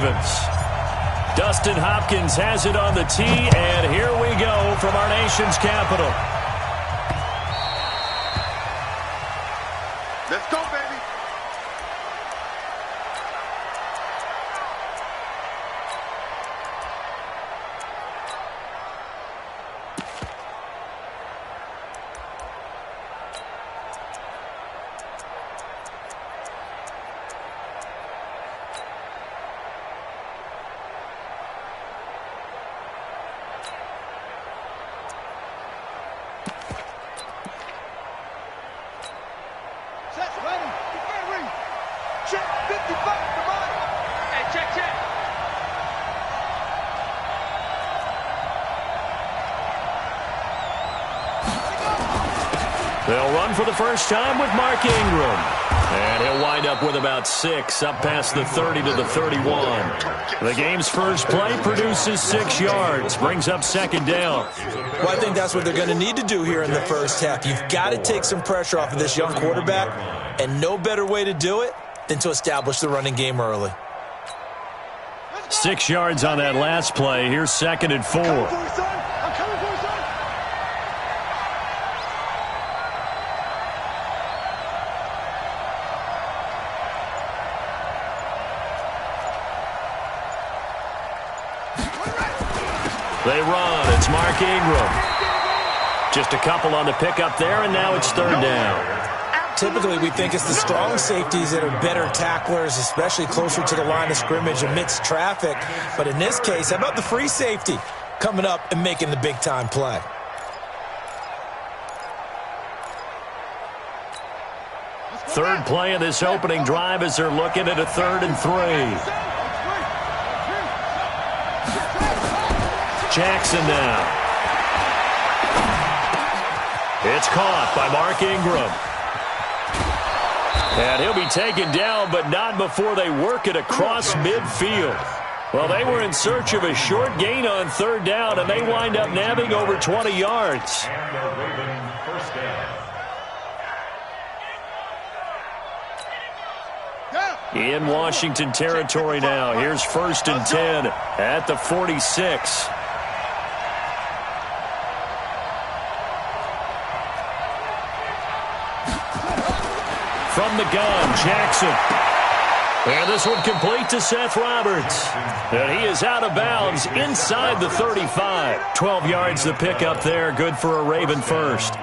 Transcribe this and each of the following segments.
Ravens. Dustin Hopkins has it on the tee, and here we go from our nation's capital. Let's go, baby. They'll run for the first time with Mark Ingram. And he'll wind up with about 6, up past the 30 to the 31. The game's first play produces 6 yards, brings up second down. Well, I think that's what they're going to need to do here in the first half. You've got to take some pressure off of this young quarterback, and no better way to do it than to establish the running game early. 6 yards on that last play. Here's 2nd and 4. They run. It's Mark Ingram. Just a couple on the pickup there, and now it's 3rd down. Typically, we think it's the strong safeties that are better tacklers, especially closer to the line of scrimmage amidst traffic. But in this case, how about the free safety coming up and making the big-time play? Third play of this opening drive as they're looking at a 3rd and 3. Jackson now. It's caught by Mark Ingram. And he'll be taken down, but not before they work it across midfield. Well, they were in search of a short gain on 3rd down, and they wind up nabbing over 20 yards. In Washington territory now. Here's 1st and 10 at the 46. From the gun, Jackson. And this one complete to Seth Roberts. And he is out of bounds inside the 35. 12 yards the pickup there. Good for a Raven first.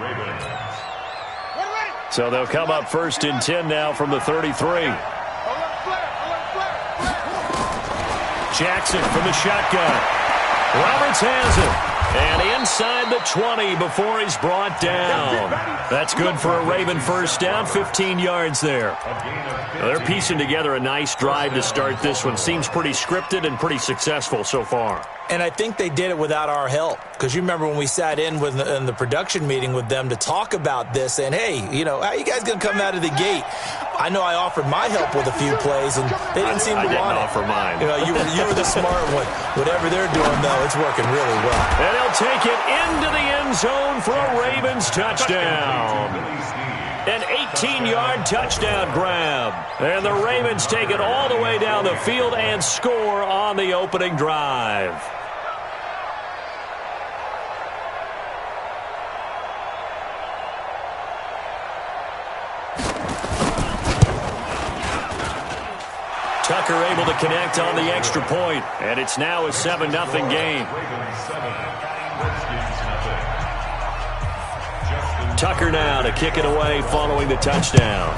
So they'll come up 1st and 10 now from the 33. Jackson from the shotgun. Roberts has it. And inside the 20 before he's brought down. That's good for a Raven first down, 15 yards there. Well, they're piecing together a nice drive to start this one. Seems pretty scripted and pretty successful so far. And I think they did it without our help. Because you remember when we sat in the production meeting with them to talk about this, and hey, you know, how are you guys going to come out of the gate? I know I offered my help with a few plays, and they didn't seem to want it. I didn't offer mine. You know, you were the smart one. Whatever they're doing, though, it's working really well. And he'll take it into the end zone for a Ravens touchdown. An 18-yard touchdown grab. And the Ravens take it all the way down the field and score on the opening drive. Tucker able to connect on the extra point, and it's now a 7-0 game. Tucker now to kick it away following the touchdown.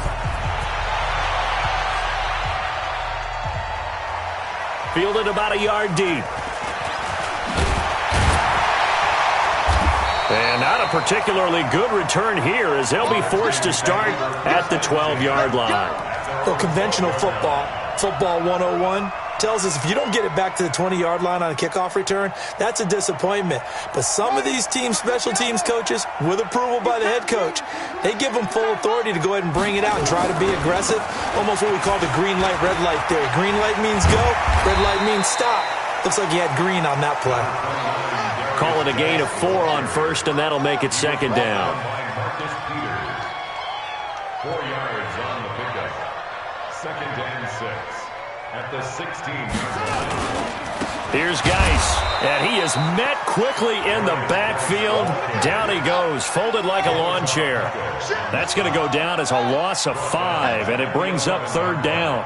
Fielded about a yard deep. And not a particularly good return here as they'll be forced to start at the 12-yard line. Well, conventional football 101 tells us if you don't get it back to the 20-yard line on a kickoff return, that's a disappointment. But some of these team special teams coaches, with approval by the head coach, they give them full authority to go ahead and bring it out and try to be aggressive, almost what we call the green light, red light theory. Green light means go, red light means stop. Looks like he had green on that play. Call it a gain of 4 on first, and that'll make it second down. 4 yards on the pickup. 2nd and 6 at the 16. Here's Geis, and he is met quickly in the backfield. Down he goes, folded like a lawn chair. That's going to go down as a loss of 5, and it brings up third down.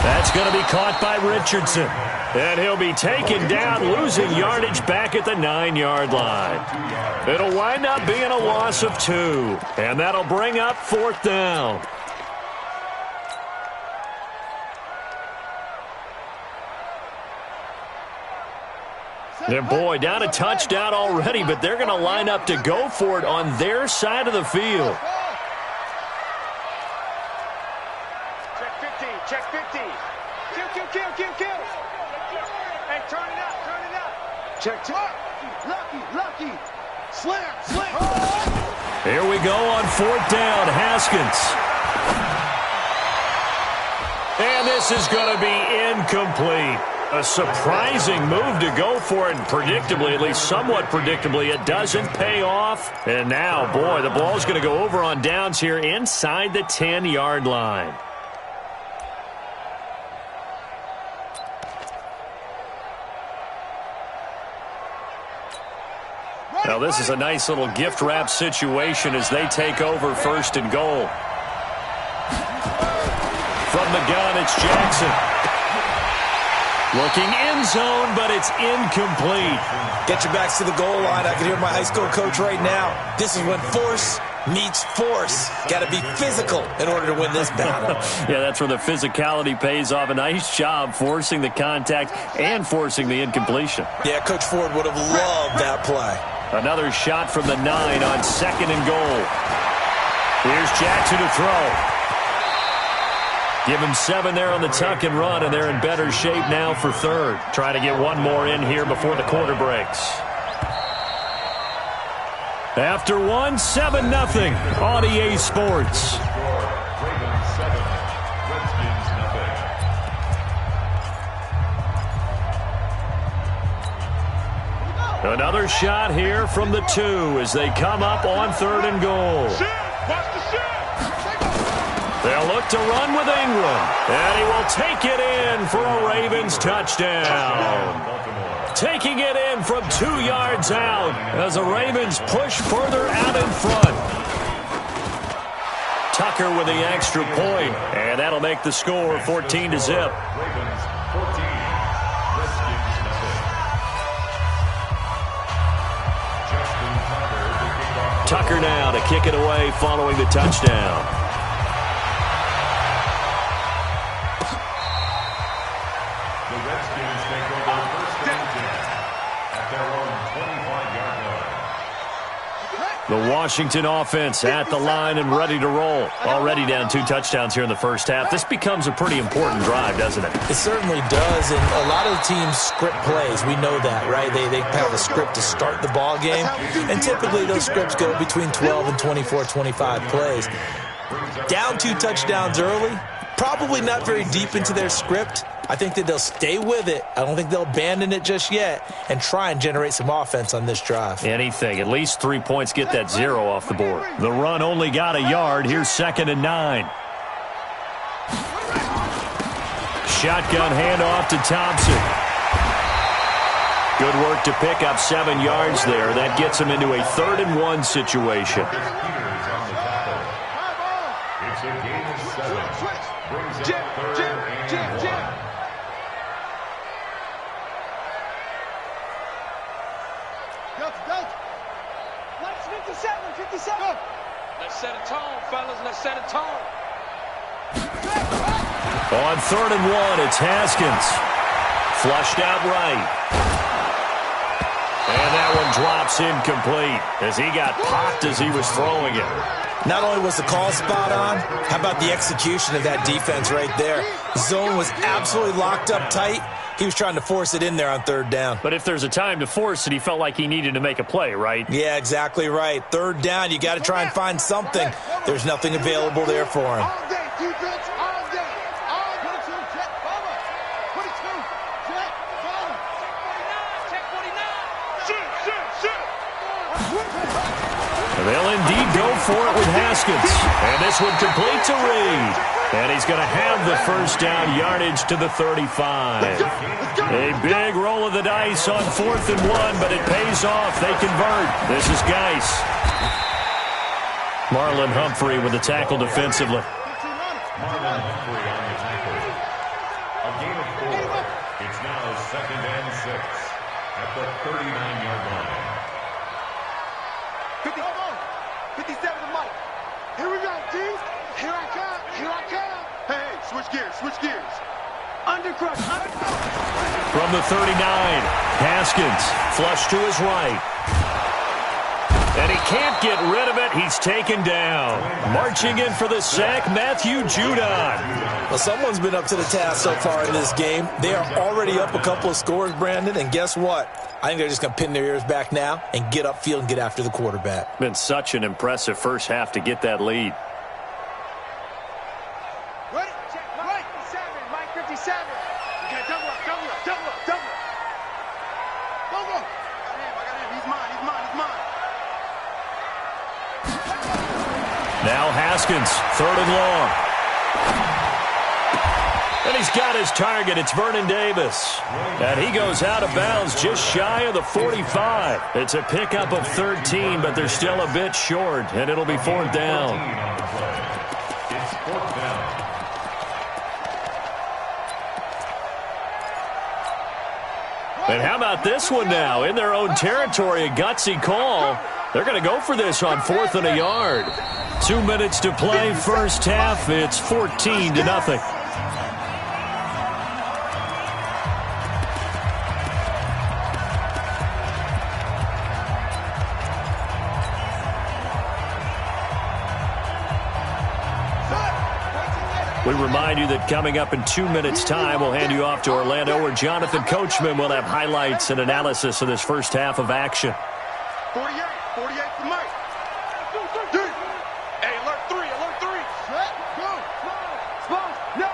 That's going to be caught by Richardson. And he'll be taken down, losing yardage back at the 9-yard line. It'll wind up being a loss of 2. And that'll bring up fourth down. And boy, down a touchdown already, but they're going to line up to go for it on their side of the field. Check 50. Kill. Hey, turn it up. Check 2. Lucky. Slam. Here we go on fourth down, Haskins. And this is going to be incomplete. A surprising move to go for it, and predictably, at least somewhat predictably, it doesn't pay off. And now, boy, the ball's going to go over on downs here inside the 10-yard line. Now, this is a nice little gift-wrap situation as they take over first and goal. From the gun, it's Jackson. Looking end zone, but it's incomplete. Get your backs to the goal line. I can hear my high school coach right now. This is when force meets force. Got to be physical in order to win this battle. Yeah, that's where the physicality pays off. A nice job forcing the contact and forcing the incompletion. Yeah, Coach Ford would have loved that play. Another shot from the 9 on second and goal. Here's Jackson to throw. Give him 7 there on the tuck and run, and they're in better shape now for third. Trying to get one more in here before the quarter breaks. After 1, 7-0 on EA Sports. Another shot here from the 2 as they come up on third and goal. They'll look to run with Ingram, and he will take it in for a Ravens touchdown. Taking it in from 2 yards out as the Ravens push further out in front. Tucker with the extra point, and that'll make the score 14-0. Tucker now to kick it away following the touchdown. The Washington offense at the line and ready to roll. Already down 2 touchdowns here in the first half. This becomes a pretty important drive, doesn't it? It certainly does, and a lot of the teams script plays. We know that, right? They have a script to start the ball game, and typically those scripts go between 12 and 24, 25 plays. Down 2 touchdowns early, probably not very deep into their script. I think that they'll stay with it. I don't think they'll abandon it just yet and try and generate some offense on this drive. Anything. At least 3 points, get that 0 off the board. The run only got a yard. Here's 2nd and 9. Shotgun handoff to Thompson. Good work to pick up 7 yards there. That gets him into a 3rd and 1 situation. It's a game of 7. Brings up 3rd and 1. Let's 57. Let's set a tone, fellas. Let's set a tone. On 3rd and 1, it's Haskins. Flushed out right. And that one drops incomplete as he got popped as he was throwing it. Not only was the call spot on, how about the execution of that defense right there? Zone was absolutely locked up tight. He was trying to force it in there on 3rd down. But if there's a time to force it, he felt like he needed to make a play, right? Yeah, exactly right. 3rd down, you got to try and find something. There's nothing available there for him. All day, defense, all day. All day. Check, Bubba. 22, check, Bubba. Check 49. Shoot. They'll indeed go for it with Haskins. And this one complete to Reed. And he's going to have the first down yardage to the 35. A big roll of the dice on 4th and 1, but it pays off. They convert. This is Geis. Marlon Humphrey with the tackle defensively. Marlon Humphrey on the tackle. A gain of 4. It's now 2nd and 6 at the 39-yard line. 57 to Mike. Here we go, D. Here I come. Here I come. Hey, switch gears. Switch gears. Undercrush. From the 39, Haskins flush to his right. And he can't get rid of it. He's taken down. Marching in for the sack, Matthew Judon. Well, someone's been up to the task so far in this game. They are already up a couple of scores, Brandon, and guess what? I think they're just going to pin their ears back now and get upfield and get after the quarterback. Been such an impressive first half to get that lead. Ready? Check. Mike 57. Mike 57. Okay, double up. Go. I got him. He's mine. Now Haskins, 3rd and long. And he's got his target. It's Vernon Davis. And he goes out of bounds just shy of the 45. It's a pickup of 13, but they're still a bit short, and it'll be 4th down. It's 4th down. And how about this one now? In their own territory, a gutsy call. They're going to go for this on 4th and a yard. 2 minutes to play, first half. It's 14-0. We remind you that coming up in 2 minutes' time, we'll hand you off to Orlando, where Jonathan Coachman will have highlights and analysis of this first half of action. 48 for Mike. Hey, alert 3. Set, go. Small. No.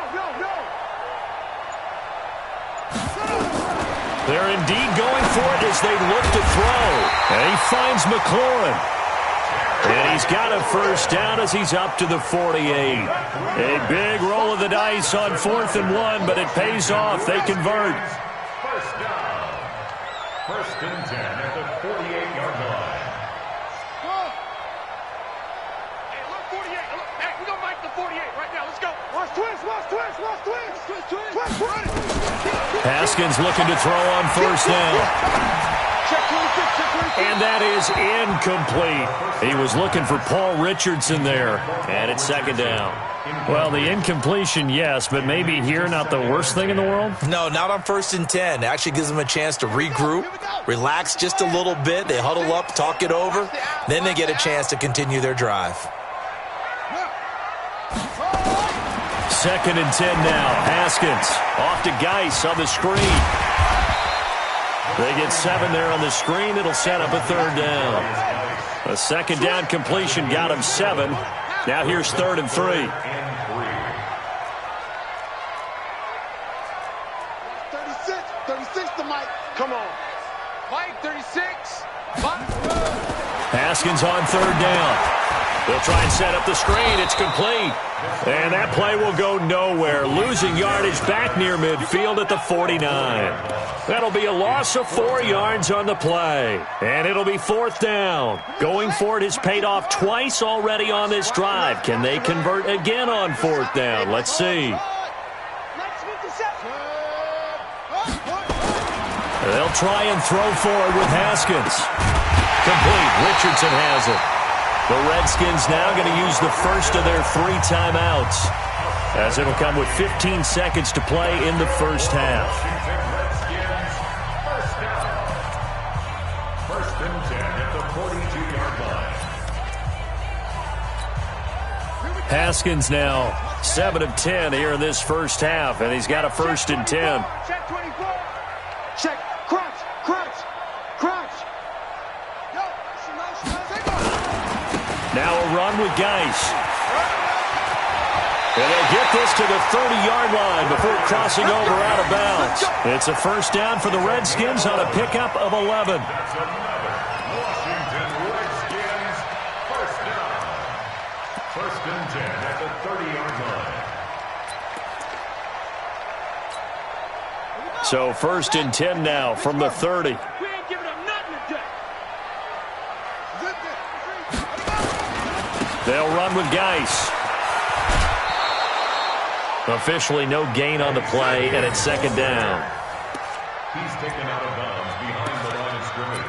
They're indeed going for it as they look to throw. And he finds McLaurin. And he's got a first down as he's up to the 48. A big roll of the dice on 4th and 1, but it pays off. They convert. First down. 1st and 10 at the 48-yard line. Hey, look, 48. Hey, we're going to make the 48 right now. Let's go. Watch twist. Haskins looking to throw on first down. Check 26. And that is incomplete. He was looking for Paul Richardson there. And it's 2nd down. Well, the incompletion, yes, but maybe here not the worst thing in the world? No, not on 1st and 10. It actually gives them a chance to regroup, relax just a little bit. They huddle up, talk it over. Then they get a chance to continue their drive. 2nd and 10 now. Haskins off to Geis on the screen. They get 7 there on the screen. It'll set up a 3rd down. A 2nd down completion got him 7. Now here's 3rd and 3. 36 to Mike. Come on. Mike, 36. Haskins on 3rd down. They'll try and set up the screen. It's complete. And that play will go nowhere. Losing yardage back near midfield at the 49. That'll be a loss of 4 yards on the play. And it'll be 4th down. Going for it has paid off twice already on this drive. Can they convert again on 4th down? Let's see. They'll try and throw forward with Haskins. Complete. Richardson has it. The Redskins now going to use the first of their 3 timeouts, as it'll come with 15 seconds to play in the first half. First and 10 at the 42-yard line. Haskins now 7 of 10 here in this first half, and he's got a 1st and 10. Check 24. Check. Crunch. Now a run with Geis. And they'll get this to the 30-yard line before crossing over out of bounds. It's a first down for the Redskins on a pickup of 11. Washington Redskins, first down. First and 10 at the 30-yard line. So first and 10 now from the 30. We ain't giving them nothing today. They'll run with Geis. Officially no gain on the play, and it's second down. He's taken out of bounds behind the line of scrimmage.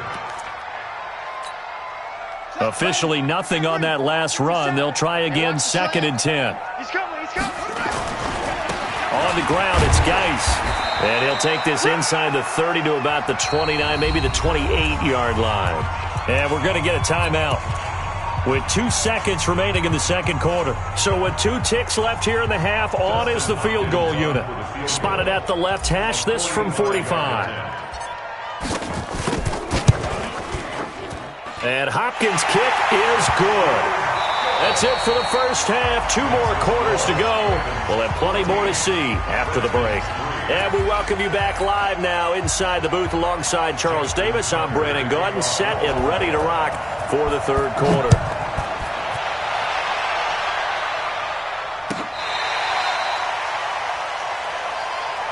Officially nothing on that last run. They'll try again, second and 10. He's coming, he's coming. On the ground, it's Geis. And he'll take this inside the 30 to about the 29, maybe the 28-yard line. And we're going to get a timeout with 2 seconds remaining in the second quarter. So with 2 ticks left here in the half, on is the field goal unit. Spotted at the left hash, this from 45. And Hopkins' kick is good. That's it for the first half. 2 more quarters to go. We'll have plenty more to see after the break. And we welcome you back live now inside the booth alongside Charles Davis. I'm Brandon Gaudin, set and ready to rock for the third quarter.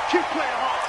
Keep playing hard.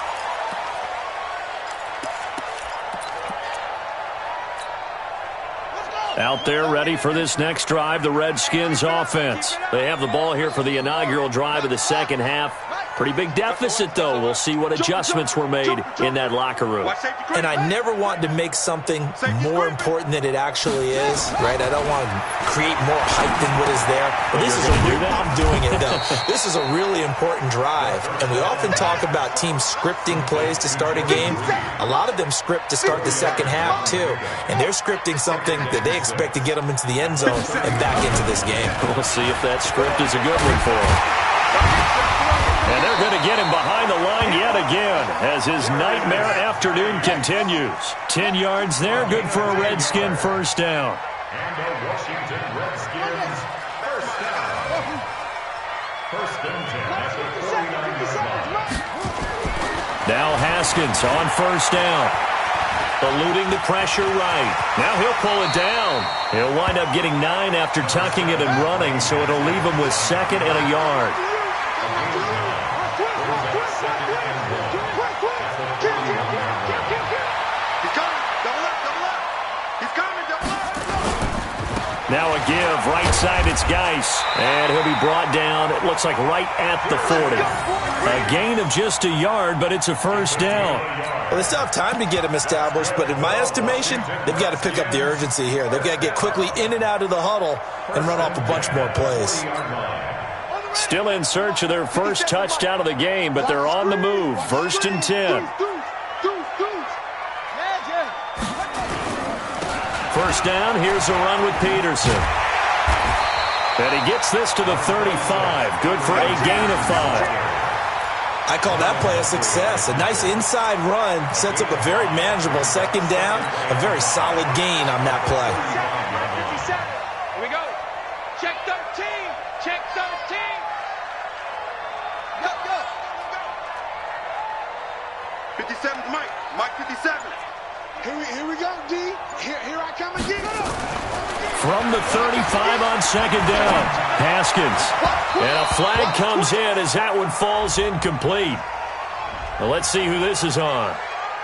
Out there ready for this next drive, the Redskins offense. They have the ball here for the inaugural drive of the second half. Pretty big deficit, though. We'll see what adjustments were made in that locker room. And I never want to make something more important than it actually is, right? I don't want to create more hype than what is there. But this is I'm doing it, though. This is a really important drive. And we often talk about teams scripting plays to start a game. A lot of them script to start the second half, too. And they're scripting something that they expect to get them into the end zone and back into this game. We'll see if that script is a good one for them. And they're going to get him behind the line yet again as his nightmare afternoon continues. 10 yards there, good for a Redskin first down. And the Washington Redskins first down. First and 10 at the 49-yard line. Now Haskins on first down. Eluding the pressure right. Now he'll pull it down. He'll wind up getting 9 after tucking it and running, so it'll leave him with second and a yard. Now a give, right side, it's Geis. And he'll be brought down, it looks like right at the 40. A gain of just a yard, but it's a first down. Well, they still have time to get him established, but in my estimation, they've got to pick up the urgency here. They've got to get quickly in and out of the huddle and run off a bunch more plays. Still in search of their first touchdown of the game, but they're on the move. First and 10. First down, here's a run with Peterson. And he gets this to the 35. Good for a gain of 5. I call that play a success. A nice inside run sets up a very manageable second down. A very solid gain on that play. 57. Here we go. Check 13. Check 13. Go, go. 57's Mike. Mike 57. Here we go, D. Here I come again. From the 35 on second down, Haskins. And a flag comes in as that one falls incomplete. Well, let's see who this is on.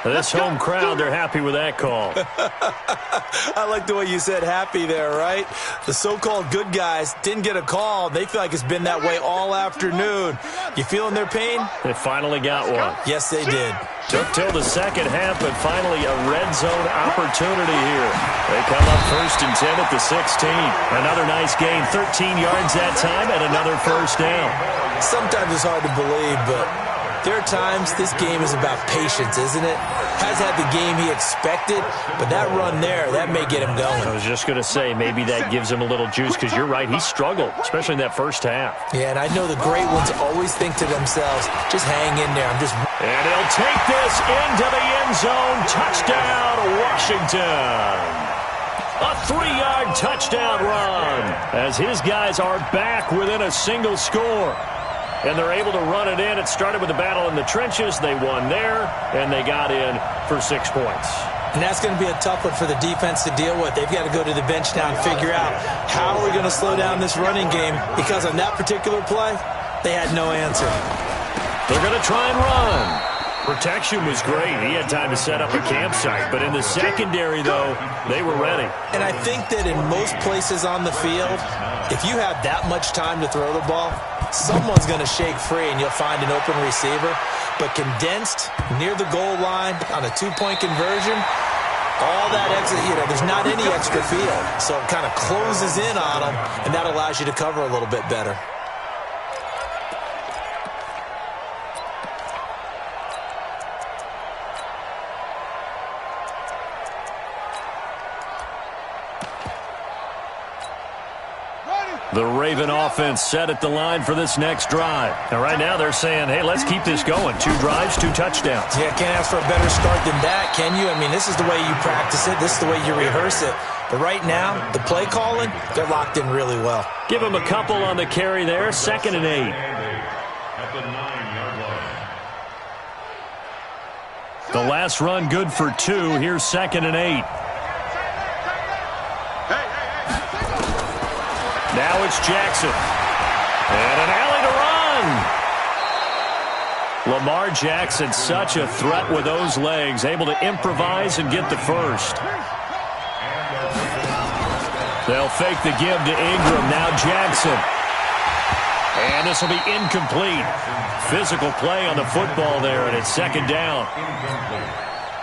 This home crowd, they're happy with that call. I like the way you said happy there, right? The so-called good guys didn't get a call. They feel like it's been that way all afternoon. You feeling their pain? They finally got one. Yes, they did. Took till the second half, but finally a red zone opportunity here. They come up first and 10 at the 16. Another nice gain, 13 yards that time, and another first down. Sometimes it's hard to believe, but there are times this game is about patience, isn't it? Has had the game he expected, but that run there, that may get him going. I was just going to say, maybe that gives him a little juice, because you're right, he struggled, especially in that first half. Yeah, and I know the great ones always think to themselves, just hang in there. And he'll take this into the end zone. Touchdown, Washington. A 3-yard touchdown run as his guys are back within a single score. And they're able to run it in. It started with a battle in the trenches. They won there, and they got in for 6 points. And that's going to be a tough one for the defense to deal with. They've got to go to the bench now and figure out how are we going to slow down this running game, because on that particular play, they had no answer. They're going to try and run. Protection was great. He had time to set up a campsite. But in the secondary, though, they were ready. And I think that in most places on the field, if you have that much time to throw the ball, someone's going to shake free and you'll find an open receiver. But condensed near the goal line on a two-point conversion, all that exit, there's not any extra field. So it kind of closes in on them, and that allows you to cover a little bit better. The Raven offense set at the line for this next drive. And right now they're saying, hey, let's keep this going. 2 drives, 2 touchdowns. Yeah, can't ask for a better start than that, can you? I mean, this is the way you practice it. This is the way you rehearse it. But right now, the play calling, they're locked in really well. Give them a couple on the carry there. 2nd and 8. At the 9-yard line. The last run good for 2. Here's 2nd and 8. Now it's Jackson. And an alley to run. Lamar Jackson, such a threat with those legs, able to improvise and get the first. They'll fake the give to Ingram. Now Jackson. And this will be incomplete. Physical play on the football there, and it's 2nd down.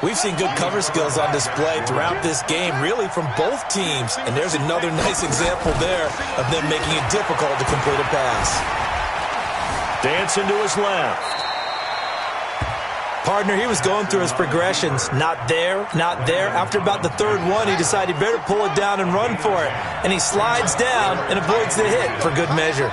We've seen good cover skills on display throughout this game, really from both teams. And there's another nice example there of them making it difficult to complete a pass. Dancing to his left. Partner, he was going through his progressions. Not there, not there. After about the 3rd one, he decided better pull it down and run for it. And he slides down and avoids the hit for good measure.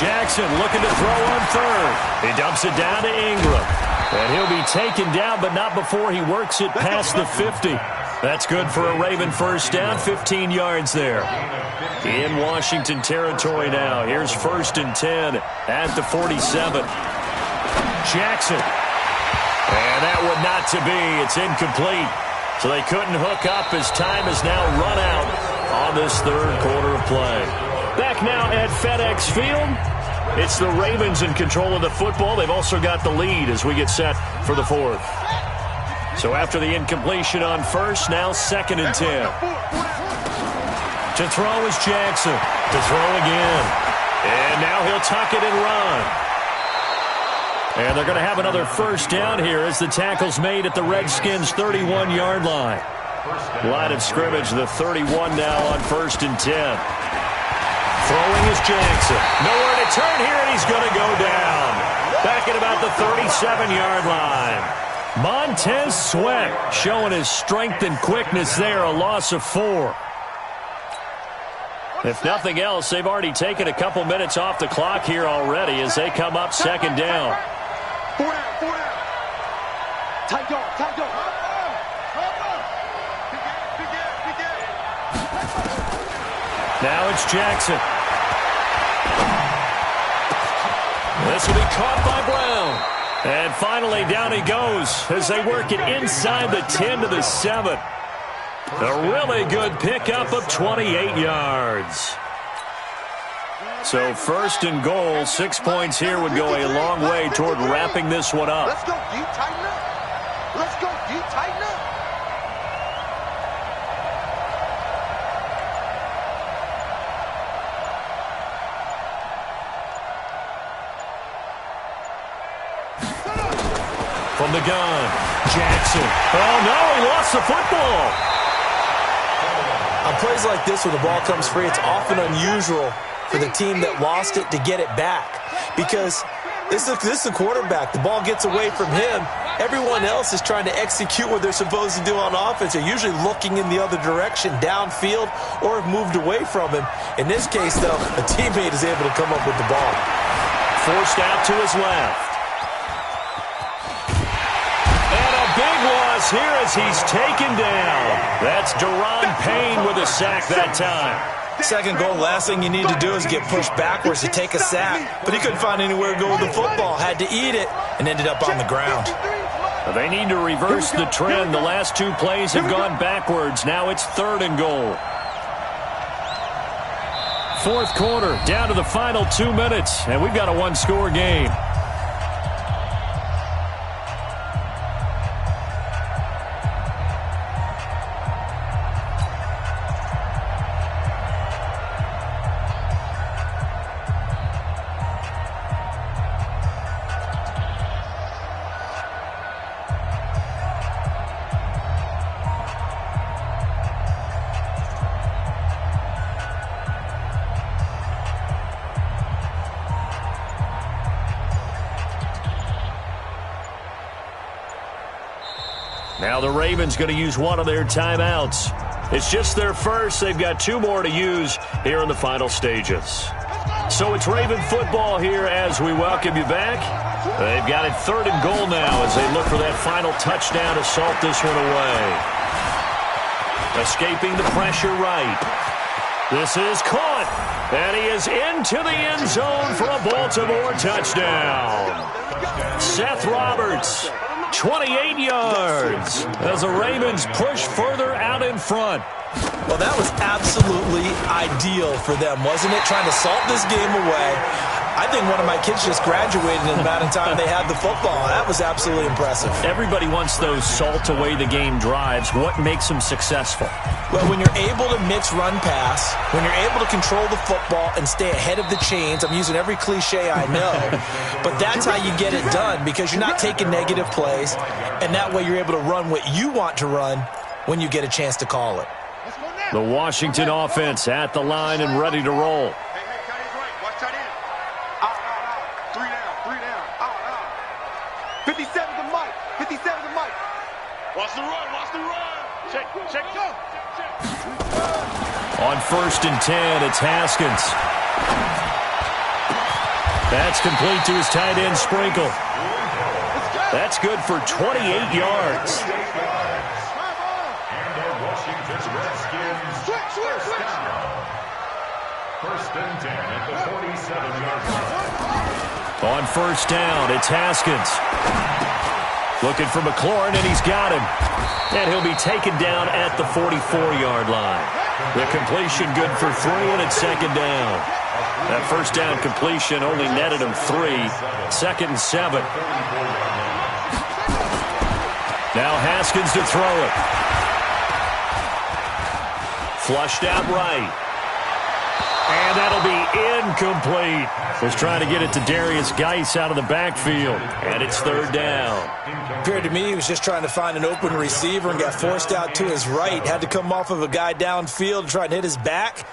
Jackson looking to throw on 3rd. He dumps it down to Ingram. And he'll be taken down, but not before he works it past the 50. That's good for a Raven first down, 15 yards there. In Washington territory now. Here's 1st and 10 at the 47. Jackson. And that would not to be. It's incomplete. So they couldn't hook up as time has now run out on this 3rd quarter of play. Back now at FedEx Field. It's the Ravens in control of the football. They've also got the lead as we get set for the 4th. So after the incompletion on 1st, now 2nd and 10. To throw is Jackson. To throw again. And now he'll tuck it and run. And they're going to have another first down here as the tackle's made at the Redskins' 31-yard line. Line of scrimmage, the 31 now on 1st and 10. Throwing is Jackson. Nowhere to turn here, and he's going to go down. Back at about the 37-yard line. Montez Sweat showing his strength and quickness there, a loss of 4. If nothing else, they've already taken a couple minutes off the clock here already as they come up 2nd down. 4 down, 4 down. Tight dog, tight dog. Now it's Jackson. This will be caught by Brown. And finally, down he goes as they work it inside the 10 to the 7. A really good pickup of 28 yards. So 1st and goal, 6 points here would go a long way toward wrapping this one up. Let's go, D, tighten up. Let's go, D, tighten up. From the gun, Jackson. Oh, no, he lost the football. On plays like this, when the ball comes free, it's often unusual for the team that lost it to get it back. Because this is the quarterback. The ball gets away from him. Everyone else is trying to execute what they're supposed to do on offense. They're usually looking in the other direction, downfield, or have moved away from him. In this case, though, a teammate is able to come up with the ball. Forced out to his left. Big loss here as he's taken down. That's Deron Payne with a sack that time. 2nd goal, last thing you need to do is get pushed backwards to take a sack. But he couldn't find anywhere to go with the football. Had to eat it and ended up on the ground. They need to reverse the trend. The last two plays have gone backwards. Now it's 3rd and goal. Fourth quarter, down to the final 2 minutes, and we've got a one-score game. Now the Ravens going to use one of their timeouts. It's just their first. They've got 2 more to use here in the final stages. So it's Raven football here as we welcome you back. They've got it 3rd and goal now as they look for that final touchdown to salt this one away. Escaping the pressure right. This is caught. And he is into the end zone for a Baltimore touchdown. Seth Roberts, 28 yards as the Ravens push further out in front. Well, that was absolutely ideal for them, wasn't it? Trying to salt this game away. I think one of my kids just graduated in the amount of time they had the football. That was absolutely impressive. Everybody wants those salt away the game drives. What makes them successful? Well, when you're able to mix run pass, when you're able to control the football and stay ahead of the chains, I'm using every cliche I know, but that's how you get it done because you're not taking negative plays, and that way you're able to run what you want to run when you get a chance to call it. The Washington offense at the line and ready to roll. On 1st and 10, it's Haskins. That's complete to his tight end, Sprinkle. That's good for 28 yards. And the Washington Redskins first down. 1st and 10 at the 47-yard line. On 1st down, it's Haskins. Looking for McLaurin, and he's got him. And he'll be taken down at the 44-yard line. The completion good for 3, and it's 2nd down. That 1st down completion only netted him 3. 2nd and 7. Now Haskins to throw it. Flushed out right. And that'll be incomplete. Was trying to get it to Darius Geis out of the backfield. And it's 3rd down. Appeared to me he was just trying to find an open receiver and got forced out to his right. Had to come off of a guy downfield, try and hit his back.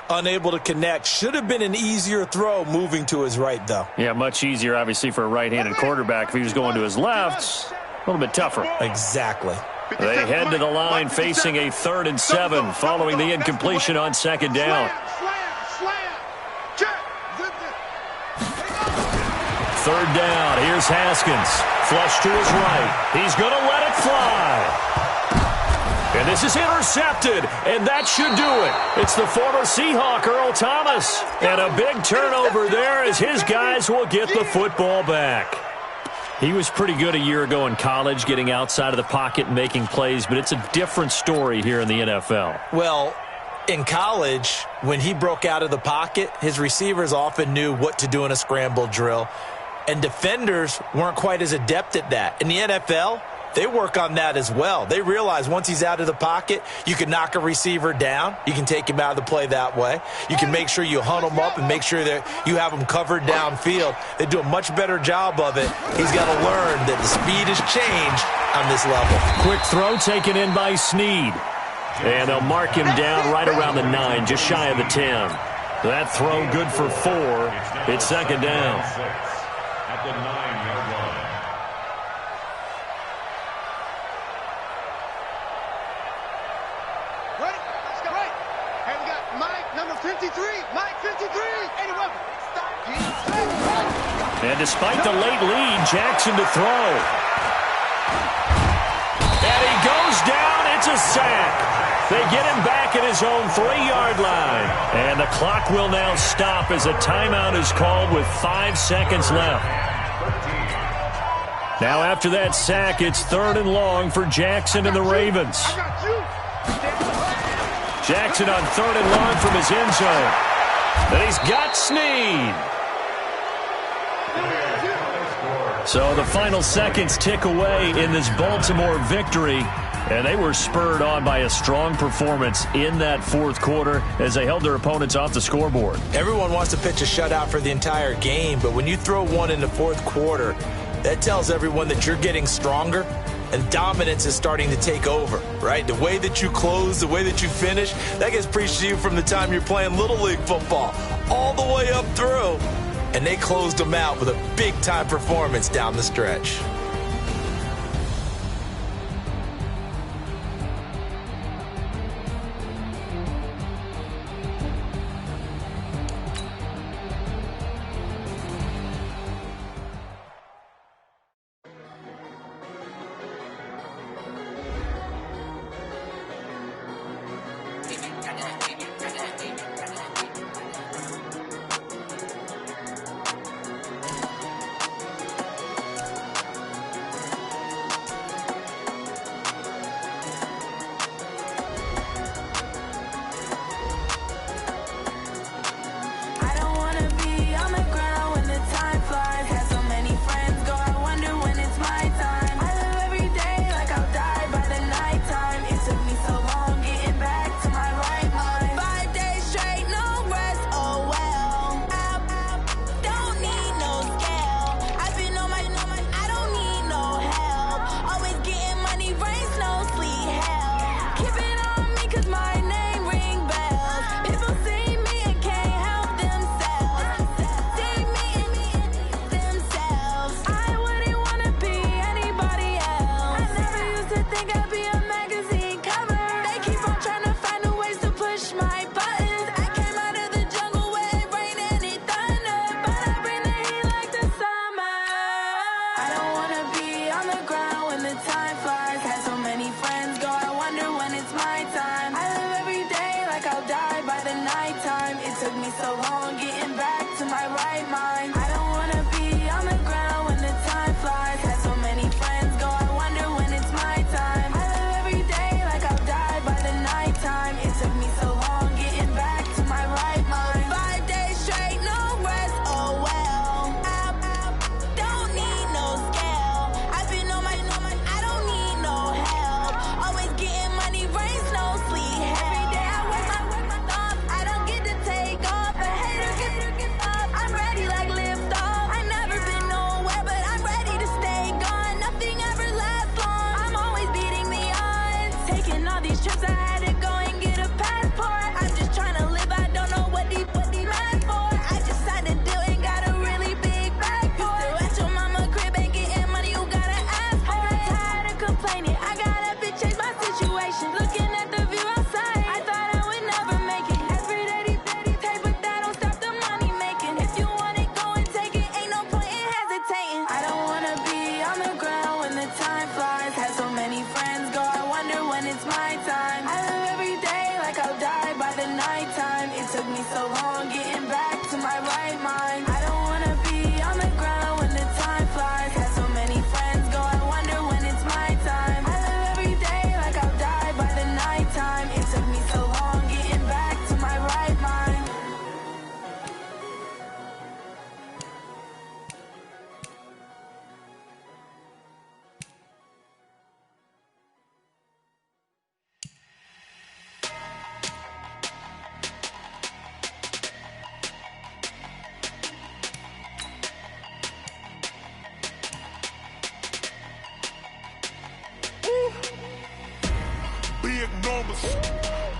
Unable to connect. Should have been an easier throw moving to his right, though. Yeah, much easier, obviously, for a right-handed quarterback. If he was going to his left, a little bit tougher. Exactly. They head to the line facing a 3rd and 7 following the incompletion on 2nd down. 3rd down. Here's Haskins. Flush to his right. He's going to let it fly. And this is intercepted, and that should do it. It's the former Seahawk, Earl Thomas. And a big turnover there as his guys will get the football back. He was pretty good a year ago in college, getting outside of the pocket and making plays, but it's a different story here in the NFL. Well, in college, when he broke out of the pocket, his receivers often knew what to do in a scramble drill, and defenders weren't quite as adept at that. In the NFL, they work on that as well. They realize once he's out of the pocket, you can knock a receiver down. You can take him out of the play that way. You can make sure you hunt him up and make sure that you have him covered downfield. They do a much better job of it. He's got to learn that the speed has changed on this level. Quick throw taken in by Snead. And they'll mark him down right around the 9, just shy of the 10. That throw good for 4. It's 2nd down. At the 9-yard line. Ready? Let's go. Right. And we got Mike, number 53. Mike, 53. 81. Stop. And despite the late lead, Jackson to throw. And he goes down. It's a sack. They get him back at his own 3-yard line. And the clock will now stop as a timeout is called with 5 seconds left. Now after that sack, it's 3rd and long for Jackson and the Ravens. Jackson on 3rd and long from his end zone. And he's got Snead. So the final seconds tick away in this Baltimore victory. And they were spurred on by a strong performance in that 4th quarter as they held their opponents off the scoreboard. Everyone wants to pitch a shutout for the entire game, but when you throw one in the 4th quarter, that tells everyone that you're getting stronger and dominance is starting to take over, right? The way that you close, the way that you finish, that gets preached to you from the time you're playing Little League football all the way up through. And they closed them out with a big-time performance down the stretch.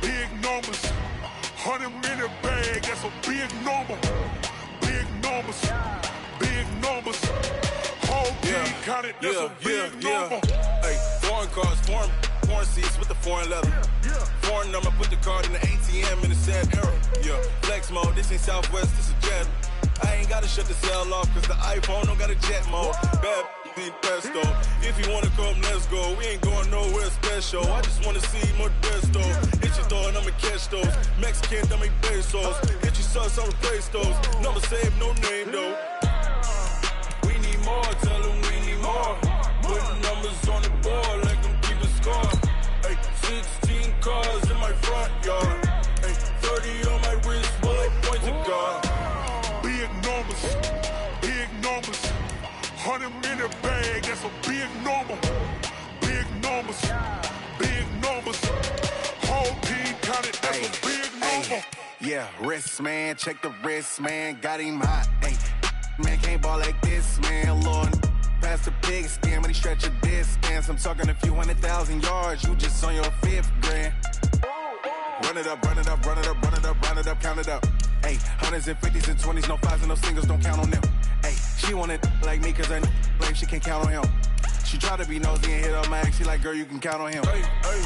Big numbers. 100-minute bag, that's a big number. Big numbers. Big numbers. Whole team counted, that's a big number. Hey, foreign cars, foreign seats with the foreign leather. Foreign number, put the card in the ATM in the sad era. Yeah, flex mode, this ain't Southwest, this is Jet. I ain't gotta shut the cell off, cause the iPhone don't got a jet mode. Bad need pesto. If you wanna come, let's go. We ain't going nowhere special. I just wanna see Modesto. Hit your door and I'ma catch those. Mexican, I make pesos. Hit your sauce, I'ma replace those. Number saved, no name though. We need more more, tell them we need more. Putting numbers on the board, like them keep a score. Ay, 16 cars in my front yard. Ay, 30 on my wrist, bullet point to God. Big numbers, big numbers. 100 minute bag, that's a big number. Big numbers, big numbers. Whole team counted, that's a big number. Yeah, wrist man, check the wrist man, got him hot. Ay, man can't ball like this, man. Lord, past the pig skin, when he stretch a distance. I'm talking a few 100,000 yards, you just on your 5th grand. Run it up, run it up, run it up, run it up, run it up, count it up. Ay, hundreds and 50s and 20s, no 5s and no singles, don't count on them. Ay, she want it like me, cause I blame she can't count on him. She try to be nosy and hit up my ex, she like, girl, you can count on him. Hey, hey,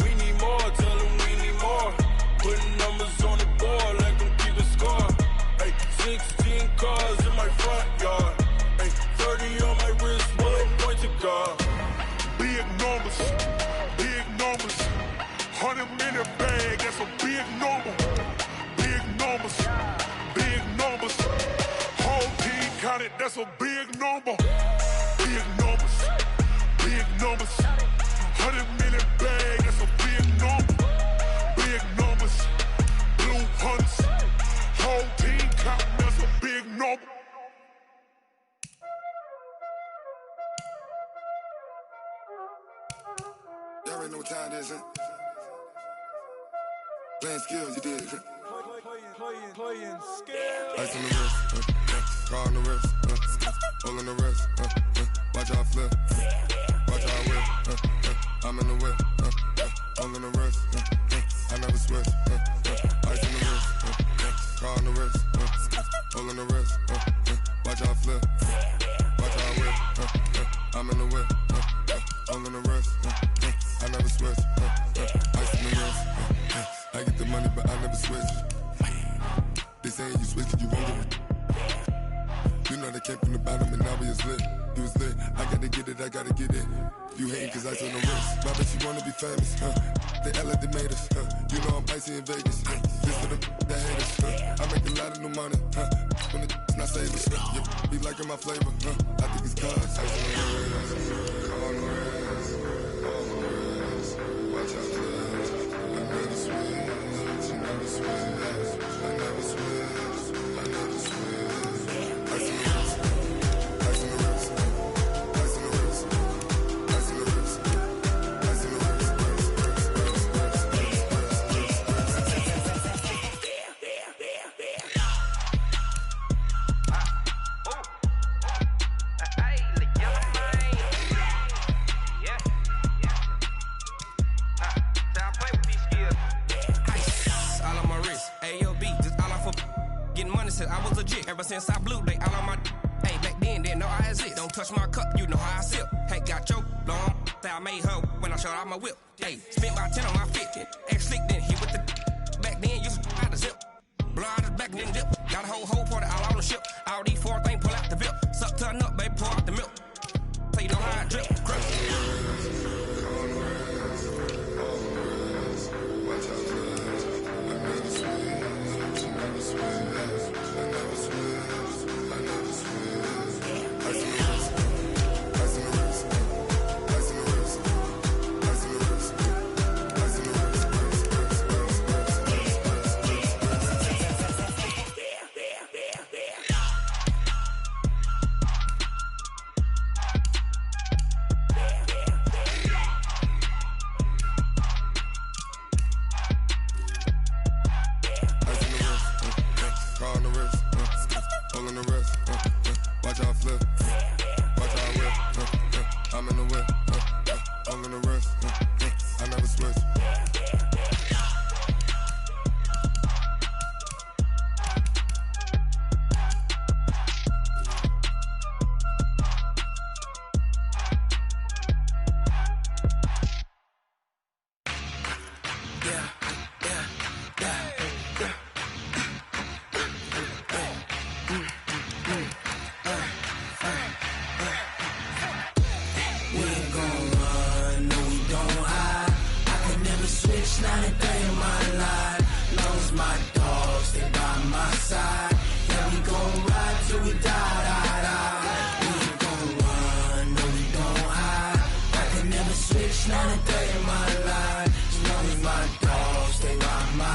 we need more, tell them we need more. Putting numbers on the board, like them keep a score. Ay, 16 cars in my front yard. Ay, 30 on my wrist, bullet point to God. Big numbers, big numbers. 100 minute bag, that's a big number. Big numbers, big numbers. Whole team counted, that's a big number. Big numbers, big numbers. 100 minute bag, that's a big number. Big numbers, blue hunts. Whole team counting, that's a big number. Y'all already know what time it is, huh? Playing skills, you did, huh? Playing skills. Ice on the wrist, car on the wrist, hole on the wrist, watch how I flip, watch how I whip, I'm in the whip, hole on the wrist, I never switch, ice on the wrist, car on the wrist, hole on the wrist, watch how I flip, watch how I whip, I'm in the whip, hole on the wrist, I never switch, ice on the wrist, I get the money but I never switch. They saying you switch it, you won't get it. You know they came from the bottom and now we is lit. You was lit, I gotta get it, I gotta get it. You hating cause ice on the wrist. I bet you wanna be famous, They act like they made us, You know I'm icy in Vegas, This for the that hate us, I make a lot of new money, When it's not savers, You be liking my flavor, I think it's cause ice on the wrist, on the wrist, on the wrist. Watch out, cuz I never switch, I never switch. I never switch, I never switch. Ice on the wrist, ice on the wrist, ice on the wrist, ice on the wrist, ice on the wrist, I was legit ever since I blew they all on my hey back then didn't know I exist. Don't touch my cup, you know how I sip. Hey, got your long that I made her when I showed out my whip. Hey, spent about 10 on my fit. Ex slick then hit with the back then used to out the zip. Blow out the back and then dip. Got a whole party all on the ship. All these 4 things pull out the VIP. Suck turn up, baby, pour out the milk. So you know how I drip.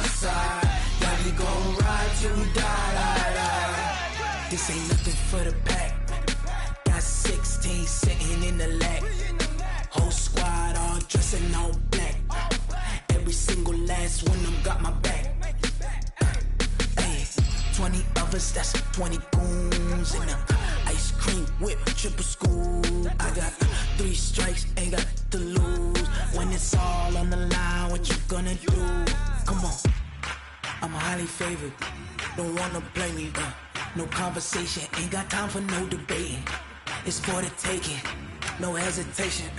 my side. Yeah, we gon' ride till we die. This ain't nothing for the pack. Got 16 sitting in the lap. Whole squad all dressing all black. Every single last one of them got my back. Hey, 20 of us, that's 20 goons in the ice cream whip, triple scoop. I got 3 strikes, ain't got to lose. When it's all on the line, what you gonna do? Come on, I'm highly favored. Don't wanna play me, no conversation, ain't got time for no debating. It's for the taking, no hesitation.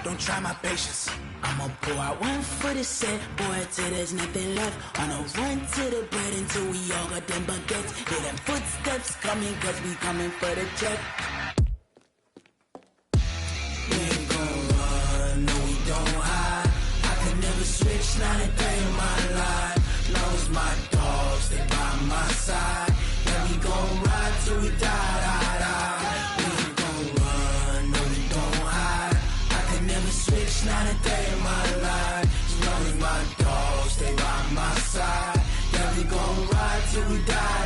Don't try my patience. I'ma pour out one for the set, boy, till there's nothing left. On a run to the bread until we all got them baguettes. Hear them footsteps coming, cause we coming for the check. We ain't gon' run, no we don't hide. I can never switch, not a day in my life. Long as my dogs, they by my side. Yeah, we gon' ride till we die. We ain't gon' run, no we don't hide. I can never switch, not a day in my life. As long as my dogs stay by my side. Yeah, we gon' ride till we die.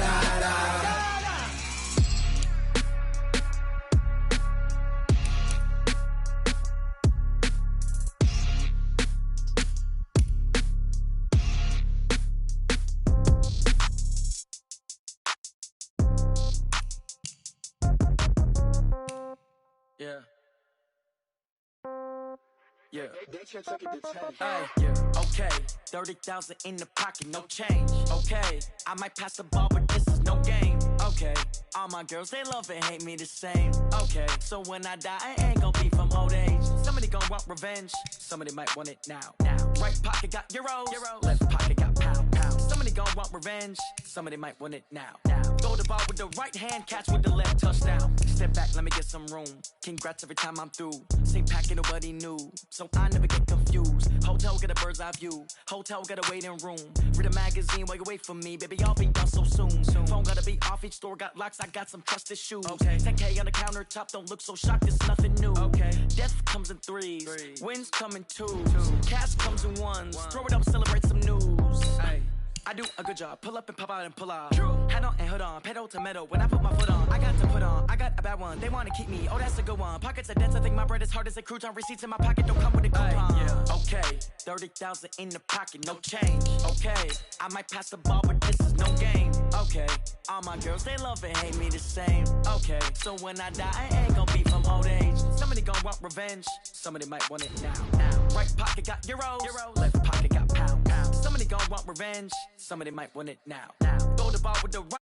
Yeah. Yeah. Hey, yeah. Okay. 30,000 in the pocket, no change. Okay. I might pass the ball, but this is no game. Okay. All my girls, they love and hate me the same. Okay. So when I die, I ain't gon' be from old age. Somebody gon' want revenge. Somebody might want it now. Right pocket got euros. Left pocket got pound. Somebody gon' want revenge. Somebody might want it now. Throw the ball with the right hand, catch with the left, touchdown. Step back, let me get some room. Congrats every time I'm through. Same packet, nobody knew, so I never get confused. Hotel got a bird's eye view. Hotel got a waiting room. Read a magazine while you wait for me, baby. I'll be done so soon. Phone gotta be off. Each store got locks. I got some trusted shoes. Okay. 10K on the countertop. Don't look so shocked. It's nothing new. Okay. Death comes in threes. Wins come in twos. Cash comes in ones. Throw it up, celebrate some news. Hey. I do a good job. Pull up and pop out and pull out. Head on and hood on. Pedal to metal. When I put my foot on, I got to put on. I got a bad one. They want to keep me. Oh, that's a good one. Pockets are dense. I think my bread is hard as a crouton. Receipts in my pocket don't come with a coupon. Yeah. Okay. 30,000 in the pocket. No change. Okay. I might pass the ball, but this is no game. Okay. All my girls, they love and hate me the same. Okay. So when I die, I ain't gonna be from old age. Somebody gonna want revenge. Somebody might want it now. Right pocket got euros. Left pocket got pound. Somebody gon' want revenge. Somebody might want it now. Throw the ball with the right.